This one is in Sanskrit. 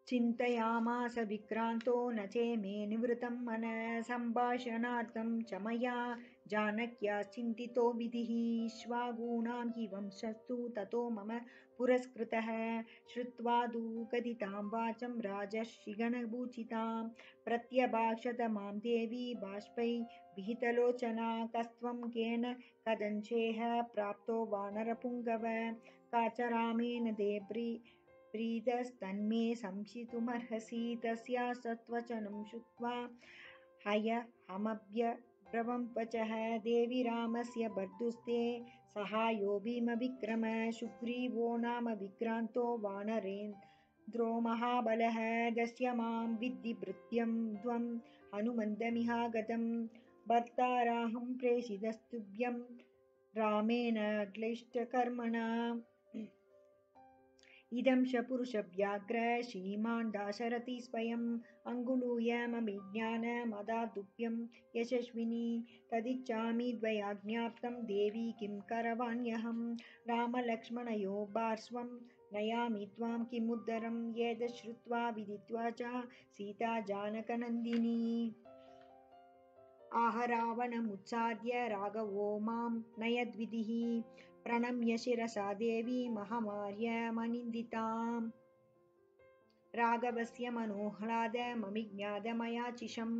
चिन्तयामास विक्रान्तो न चेमे निवृत्तं मनः सम्भाषणार्थं च मया जानक्याश्चिन्तितो विधिः श्वागूणां हि वंशस्तु ततो मम पुरस्कृतः श्रुत्वा कथितां वाचं राजर्षिगणभूषितां प्रत्यभाषत मां देवी बाष्पै विहितलोचना कस्त्वं केन कदञ्चेह प्राप्तो वानरपुङ्गव काचरामेण देव्री प्रीतस्तन्मे संशितुमर्हसि तस्या सत्वचनं श्रुत्वा हयमभ्यब्रवं वचः देवी रामस्य बर्धुस्ते सहायो भीमविक्रम सुग्रीवो नाम विक्रान्तो वानरेन्द्रो महाबलः दस्य मां विद्धि भृत्यं त्वं हनुमन्तमिहागतं भर्ताराहं प्रेषितस्तुभ्यं रामेण क्लिष्टकर्मणा इदं च पुरुषव्याघ्र श्रीमान् दाशरथि स्वयम् अङ्गुलीयमभिज्ञानमदादुभ्यं यशस्विनी तदिच्छामि द्वयाज्ञाप्तं देवी किं करवाण्यहं रामलक्ष्मणयो पार्श्वं नयामि त्वां किमुद्धरं एतच्छ्रुत्वा विदित्वा च सीता जानकनन्दिनी आह रावणमुत्साद्य राघवो मां नयद्विधिः प्रणम्य शिरसा देवी महामार्यमनिन्दिताम् राघवस्य मनोह्लादमभिज्ञातमयाचिषम्